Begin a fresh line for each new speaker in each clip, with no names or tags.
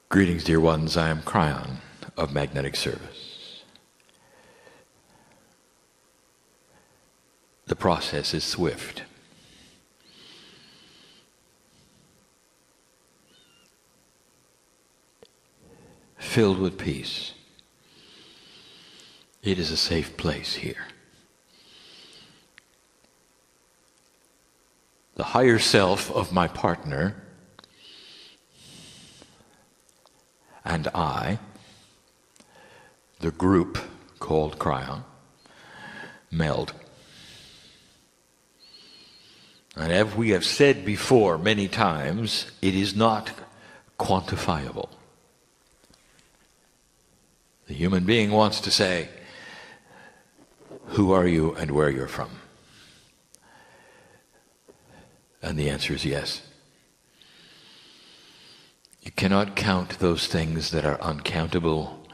Greetings, dear ones. I am Kryon of Magnetic Service. The process is swift. Filled with peace. It is a safe place here. The higher self of my partner and I, the group called Kryon, meld. And as we have said before many times, it is not quantifiable. The human being wants to say, who are you and where you're from? And the answer is yes. You cannot count those things that are uncountable.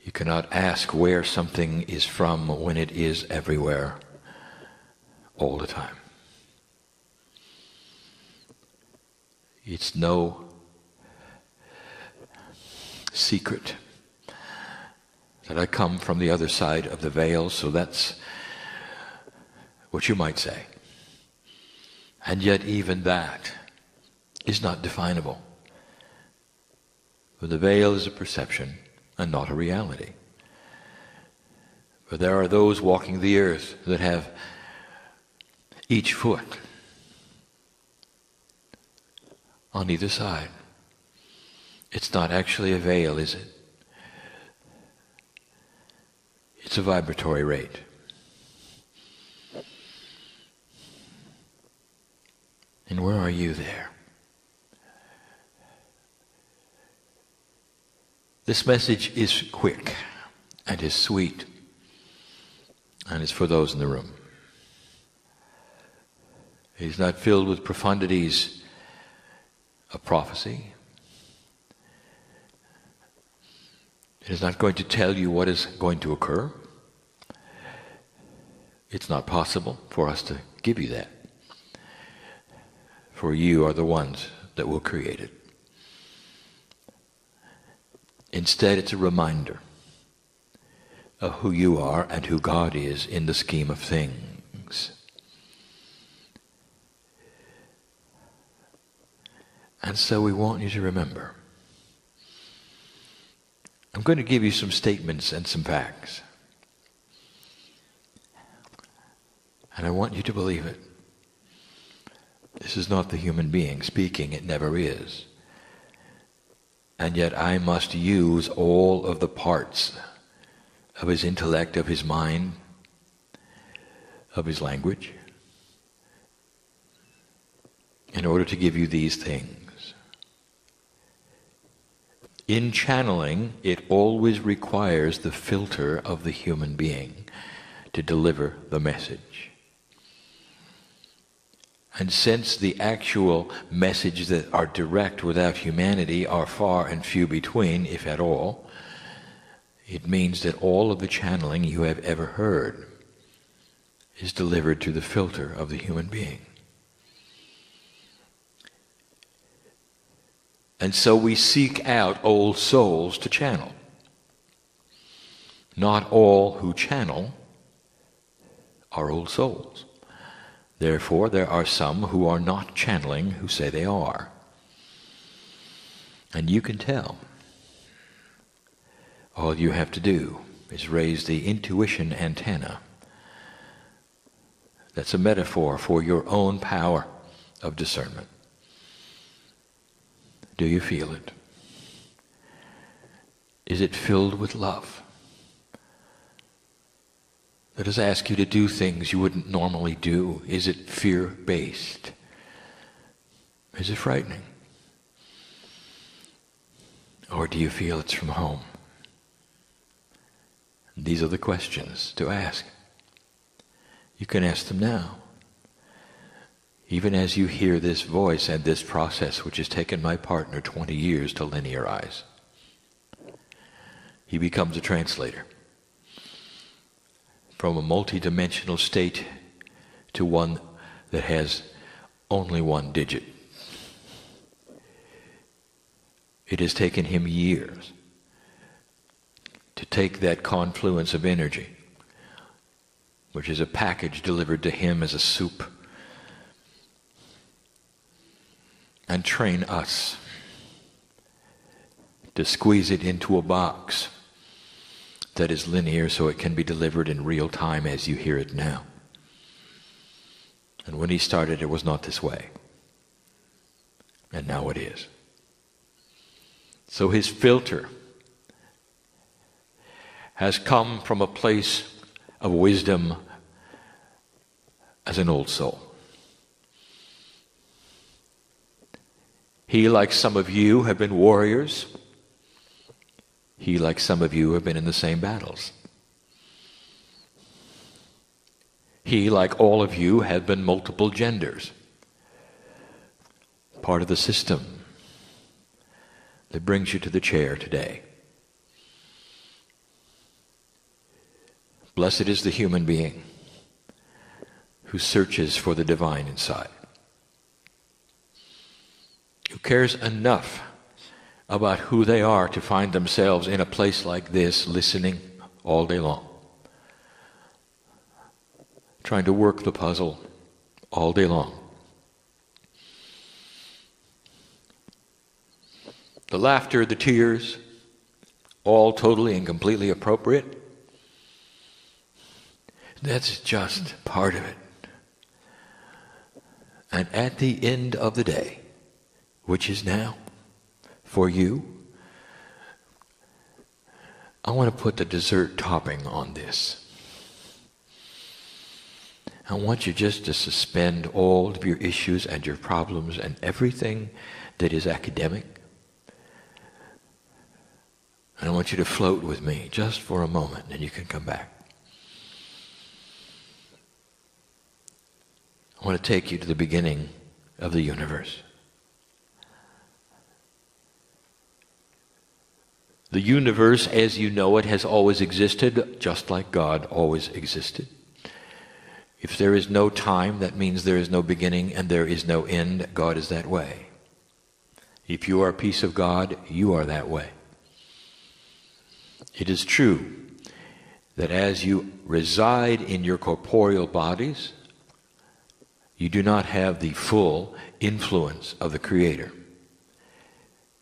You cannot ask where something is from when it is everywhere, all the time. It's no secret that I come from the other side of the veil, so that's what you might say. And yet even that is not definable. For the veil is a perception and not a reality. For there are those walking the earth that have each foot on either side. It's not actually a veil, is it? It's a vibratory rate. And where are you there? This message is quick and is sweet, and it's for those in the room. It is not filled with profundities of prophecy. It is not going to tell you what is going to occur. It's not possible for us to give you that. For you are the ones that will create it. Instead, it's a reminder of who you are and who God is in the scheme of things. And so we want you to remember. I'm going to give you some statements and some facts. And I want you to believe it. This is not the human being speaking, it never is. And yet I must use all of the parts of his intellect, of his mind, of his language, in order to give you these things. In channeling, it always requires the filter of the human being to deliver the message. And since the actual messages that are direct without humanity are far and few between, if at all, it means that all of the channeling you have ever heard is delivered to the filter of the human being. And so we seek out old souls to channel. Not all who channel are old souls. Therefore, there are some who are not channeling who say they are. And you can tell. All you have to do is raise the intuition antenna. That's a metaphor for your own power of discernment. Do you feel it? Is it filled with love? Let us ask you to do things you wouldn't normally do. Is it fear-based? Is it frightening? Or do you feel it's from home? These are the questions to ask. You can ask them now. Even as you hear this voice and this process, which has taken my partner 20 years to linearize. He becomes a translator. From a multi-dimensional state to one that has only one digit. It has taken him years to take that confluence of energy, which is a package delivered to him as a soup, and train us to squeeze it into a box that is linear so it can be delivered in real time as you hear it now. And when he started, it was not this way. And now it is. So his filter has come from a place of wisdom as an old soul. He, like some of you, have been warriors. He, like some of you, have been in the same battles. He, like all of you, have been multiple genders. Part of the system that brings you to the chair today. Blessed is the human being who searches for the divine inside, who cares enough about who they are to find themselves in a place like this, listening all day long, trying to work the puzzle all day long. The laughter, the tears, all totally and completely appropriate. That's just part of it. And at the end of the day, which is now, for you, I want to put the dessert topping on this. I want you just to suspend all of your issues and your problems and everything that is academic. And I want you to float with me just for a moment, and you can come back. I want to take you to the beginning of the universe. The universe, as you know it, has always existed, just like God always existed. If there is no time, that means there is no beginning and there is no end. God is that way. If you are a piece of God, you are that way. It is true that as you reside in your corporeal bodies, you do not have the full influence of the Creator.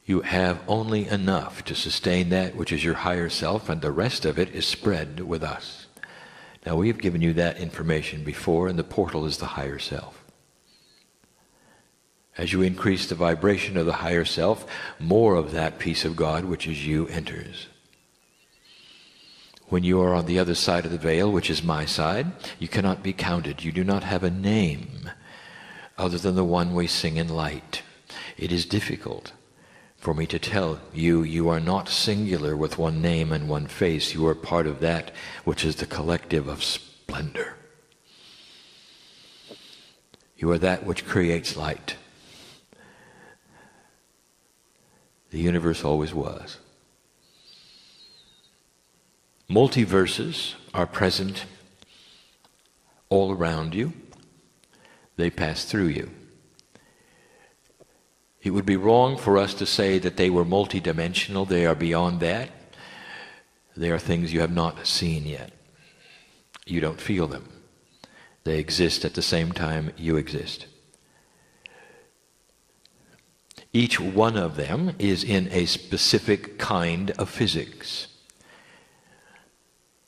You have only enough to sustain that which is your higher self, and the rest of it is spread with us. Now, we have given you that information before, and the portal is the higher self. As you increase the vibration of the higher self, more of that piece of God, which is you, enters. When you are on the other side of the veil, which is my side, you cannot be counted. You do not have a name other than the one we sing in light. It is difficult for me to tell you, you are not singular with one name and one face. You are part of that which is the collective of splendor. You are that which creates light. The universe always was. Multiverses are present all around you. They pass through you. It would be wrong for us to say that they were multidimensional. They are beyond that. They are things you have not seen yet. You don't feel them. They exist at the same time you exist. Each one of them is in a specific kind of physics.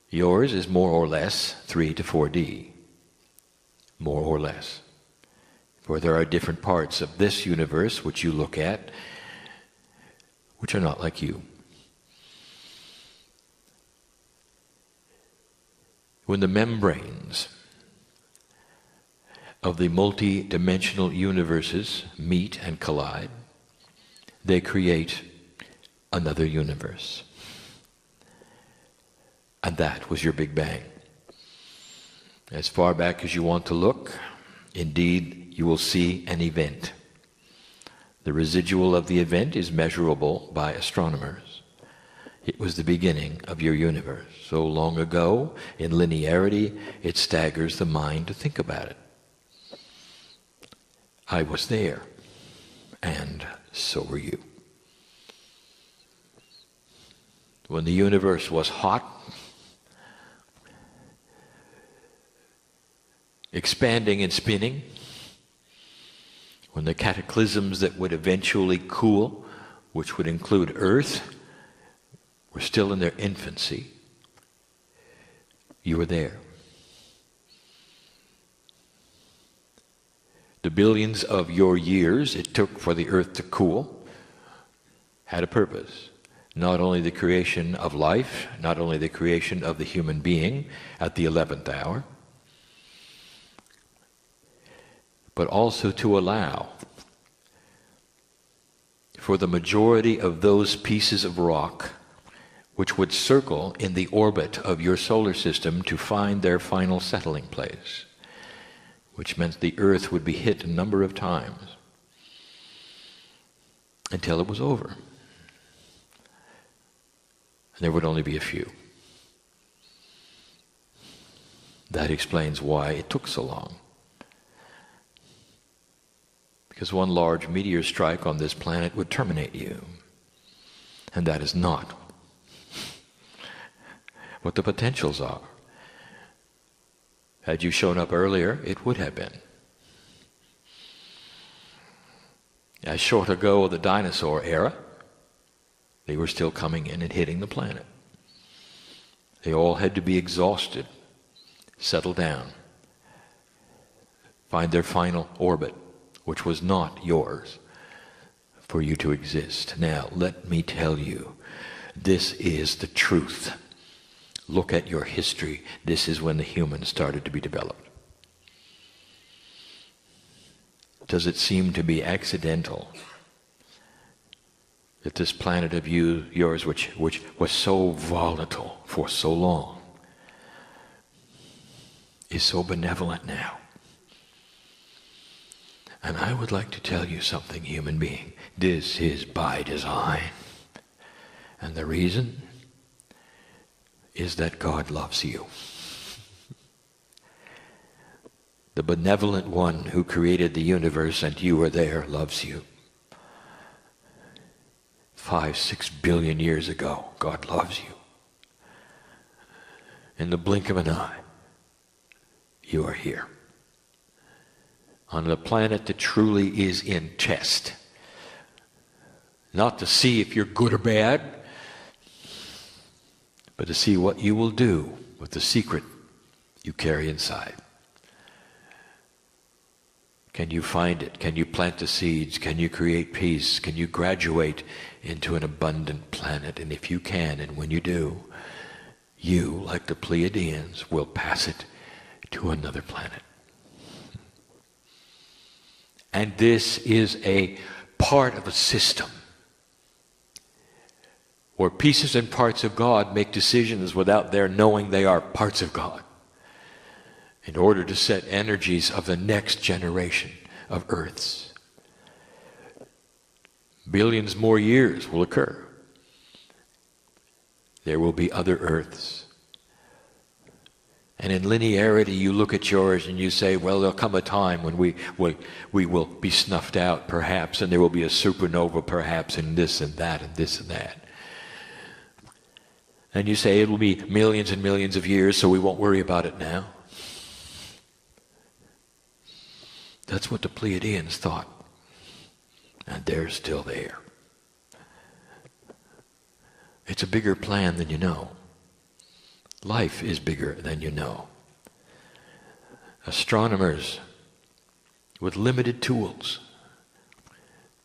Yours is more or less 3 to 4D. More or less. For there are different parts of this universe which you look at, which are not like you. When the membranes of the multi-dimensional universes meet and collide, they create another universe. And that was your Big Bang. As far back as you want to look, indeed, you will see an event. The residual of the event is measurable by astronomers. It was the beginning of your universe. So long ago, in linearity, it staggers the mind to think about it. I was there, and so were you. when the universe was hot, expanding and spinning, when the cataclysms that would eventually cool, which would include Earth, were still in their infancy, you were there. The billions of your years it took for the Earth to cool had a purpose. Not only the creation of life, not only the creation of the human being at the 11th hour, but also to allow for the majority of those pieces of rock which would circle in the orbit of your solar system to find their final settling place, which meant the Earth would be hit a number of times until it was over. And there would only be a few. That explains why it took so long. Because one large meteor strike on this planet would terminate you. And that is not what the potentials are. Had you shown up earlier, it would have been. As short ago of the dinosaur era, they were still coming in and hitting the planet. They all had to be exhausted, settle down, find their final orbit, which was not yours, for you to exist. Now, let me tell you, this is the truth. Look at your history. This is when the humans started to be developed. Does it seem to be accidental that this planet of yours, which was so volatile for so long, is so benevolent now? And I would like to tell you something, human being. This is by design. And the reason is that God loves you. The benevolent one who created the universe and you were there loves you. 5-6 billion years ago, God loves you. In the blink of an eye, you are here. On the planet that truly is in test. Not to see if you're good or bad, but to see what you will do with the secret you carry inside. Can you find it? Can you plant the seeds? Can you create peace? Can you graduate into an abundant planet? And if you can, and when you do, you, like the Pleiadians, will pass it to another planet. And this is a part of a system where pieces and parts of God make decisions without their knowing they are parts of God, in order to set energies of the next generation of Earths. Billions more years will occur. There will be other Earths. And in linearity, you look at yours and you say, well, there'll come a time when we will be snuffed out, perhaps, and there will be a supernova, perhaps, and this and that and this and that. And you say it will be millions and millions of years, so we won't worry about it now. That's what the Pleiadians thought. And they're still there. It's a bigger plan than you know. Life is bigger than you know. Astronomers with limited tools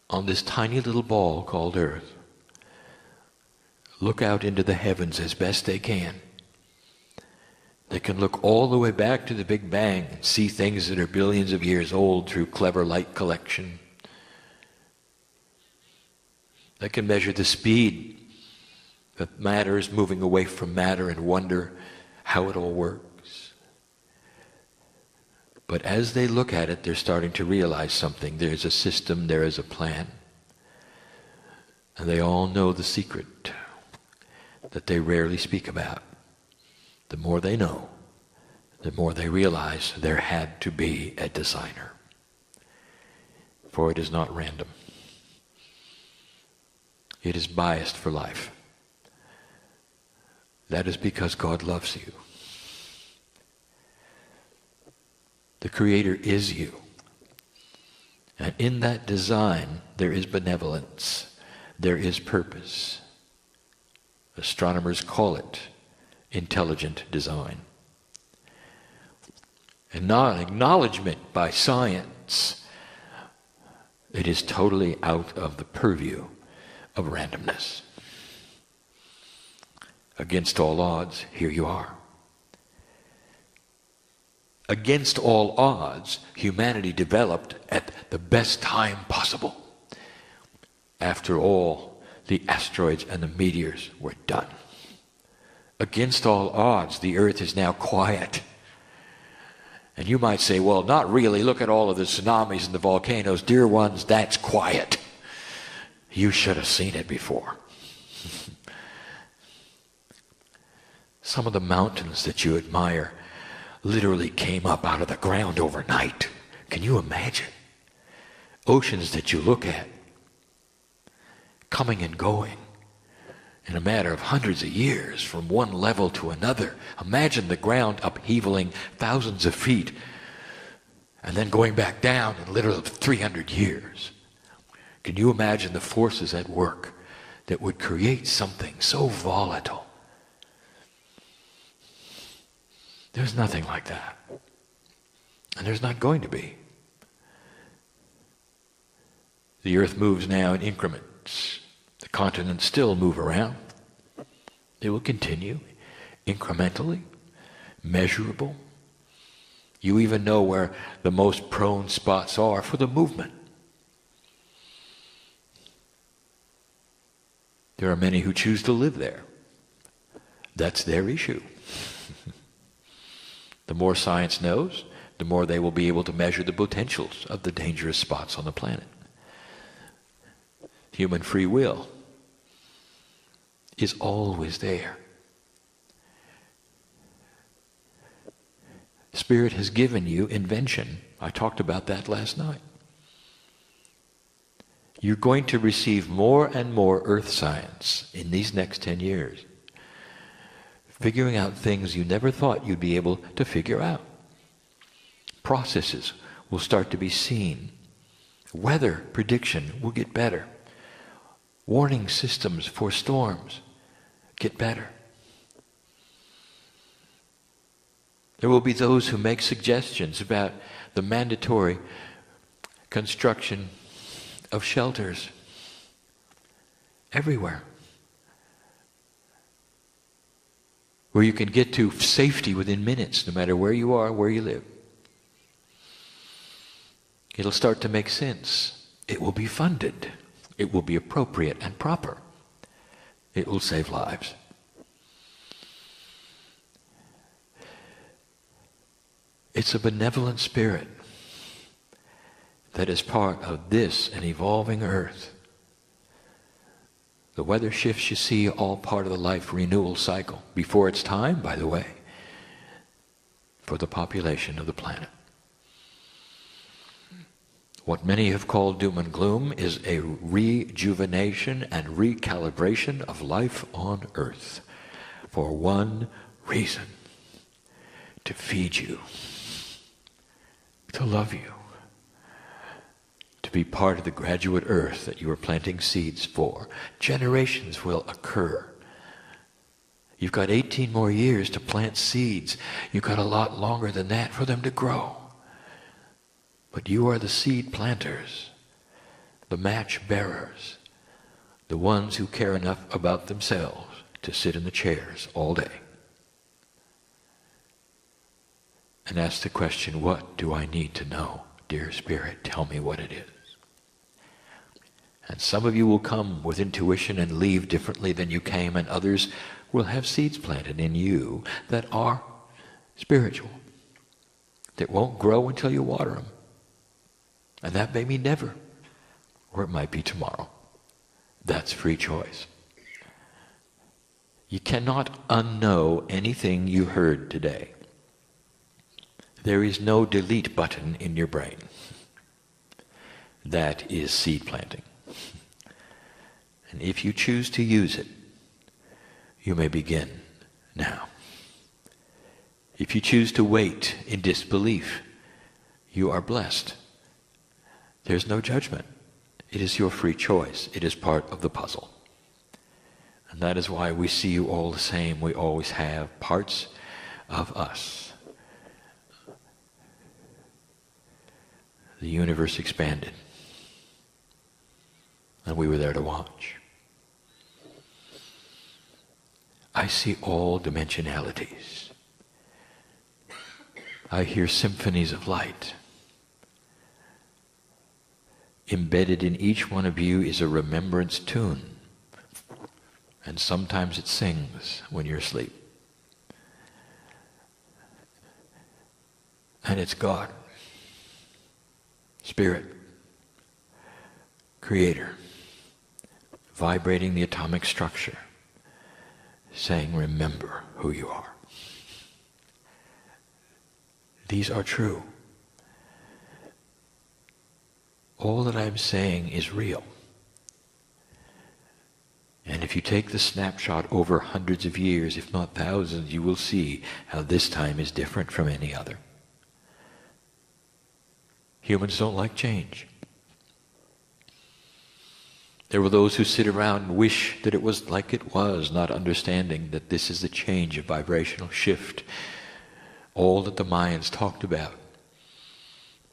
on this tiny little ball called Earth look out into the heavens as best they can. They can look all the way back to the Big Bang and see things that are billions of years old through clever light collection. They can measure the speed that matter is moving away from matter and wonder how it all works. But as they look at it, they're starting to realize something. There's a system, there is a plan. And they all know the secret that they rarely speak about. The more they know, the more they realize there had to be a designer. For it is not random. It is biased for life. That is because God loves you. The Creator is you. And in that design, there is benevolence. There is purpose. Astronomers call it intelligent design. And not an acknowledgement by science. It is totally out of the purview of randomness. Against all odds, here you are. Against all odds, humanity developed at the best time possible. After all the asteroids and the meteors were done. Against all odds, the earth is now quiet. And you might say, well, not really. Look at all of the tsunamis and the volcanoes. Dear ones, that's quiet. You should have seen it before. Some of the mountains that you admire literally came up out of the ground overnight. Can you imagine? Oceans that you look at, coming and going in a matter of hundreds of years from one level to another. Imagine the ground upheavaling thousands of feet and then going back down in literally 300 years. Can you imagine the forces at work that would create something so volatile? There's nothing like that. And there's not going to be. The earth moves now in increments. The continents still move around. They will continue incrementally, measurable. You even know where the most prone spots are for the movement. There are many who choose to live there. That's their issue. The more science knows, the more they will be able to measure the potentials of the dangerous spots on the planet. Human free will is always there. Spirit has given you invention. I talked about that last night. You're going to receive more and more earth science in these next 10 years. Figuring out things you never thought you'd be able to figure out. Processes will start to be seen. Weather prediction will get better. Warning systems for storms get better. There will be those who make suggestions about the mandatory construction of shelters everywhere, where you can get to safety within minutes, no matter where you are, where you live. It'll start to make sense. It will be funded. It will be appropriate and proper. It will save lives. It's a benevolent spirit that is part of this, an evolving earth. The weather shifts you see, all part of the life renewal cycle. Before its time, by the way, for the population of the planet. What many have called doom and gloom is a rejuvenation and recalibration of life on earth for one reason: to feed you, to love you, to be part of the graduate earth that you are planting seeds for. Generations will occur. You've got 18 more years to plant seeds. You've got a lot longer than that for them to grow. But you are the seed planters, the match bearers, the ones who care enough about themselves to sit in the chairs all day and ask the question, what do I need to know? Dear Spirit, tell me what it is. And some of you will come with intuition and leave differently than you came, and others will have seeds planted in you that are spiritual, that won't grow until you water them. And that may be never, or it might be tomorrow. That's free choice. You cannot unknow anything you heard today. There is no delete button in your brain. That is seed planting. And if you choose to use it, you may begin Now, if you choose to wait in disbelief, you are blessed. There's no judgment. It is your free choice. It is part of the puzzle. And that is why we see you all the same. We always have parts of us. The universe expanded. And we were there to watch. I see all dimensionalities. I hear symphonies of light. Embedded in each one of you is a remembrance tune. And sometimes it sings when you're asleep. And it's God, Spirit, Creator, vibrating the atomic structure, saying, remember who you are. These are true. All that I'm saying is real. And if you take the snapshot over hundreds of years, if not thousands, you will see how this time is different from any other. Humans don't like change. There were those who sit around and wish that it was like it was, not understanding that this is a change, a vibrational shift. All that the Mayans talked about,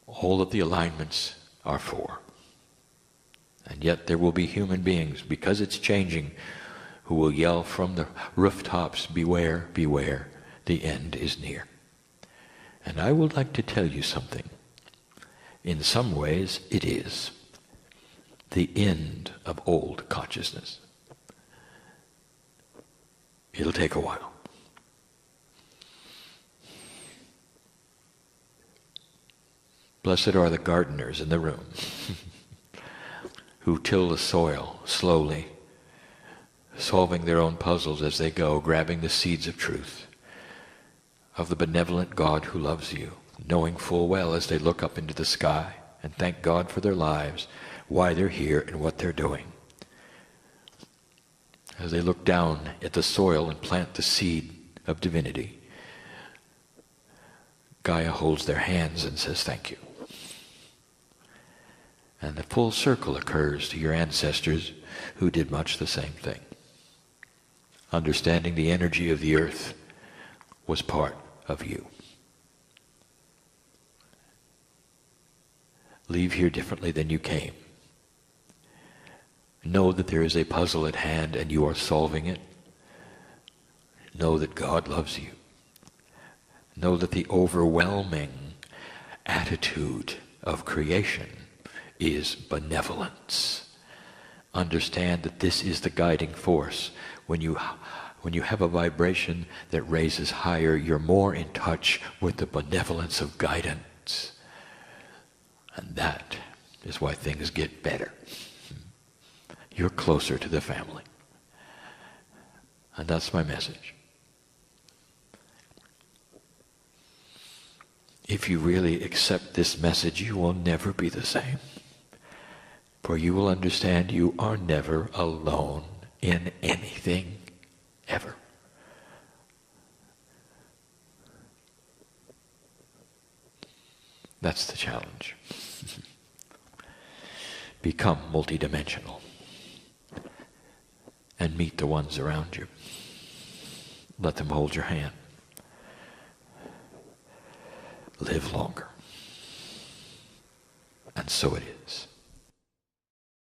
all of the alignments are for. And yet there will be human beings, because it's changing, who will yell from the rooftops, beware, beware, the end is near. And I would like to tell you something. In some ways, it is the end of old consciousness. It'll take a while. Blessed are the gardeners in the room who till the soil slowly, solving their own puzzles as they go, grabbing the seeds of truth, of the benevolent God who loves you, knowing full well as they look up into the sky and thank God for their lives, why they're here and what they're doing. As they look down at the soil and plant the seed of divinity, Gaia holds their hands and says thank you. And the full circle occurs to your ancestors who did much the same thing. Understanding the energy of the earth was part of you. Leave here differently than you came. Know that there is a puzzle at hand and you are solving it. Know that God loves you. Know that the overwhelming attitude of creation is benevolence. Understand that this is the guiding force. When you have a vibration that raises higher, you're more in touch with the benevolence of guidance. And that is why things get better. You're closer to the family. And that's my message. If you really accept this message, you will never be the same. For you will understand you are never alone in anything, ever. That's the challenge. Become multidimensional and meet the ones around you. Let them hold your hand. Live longer. And so it is.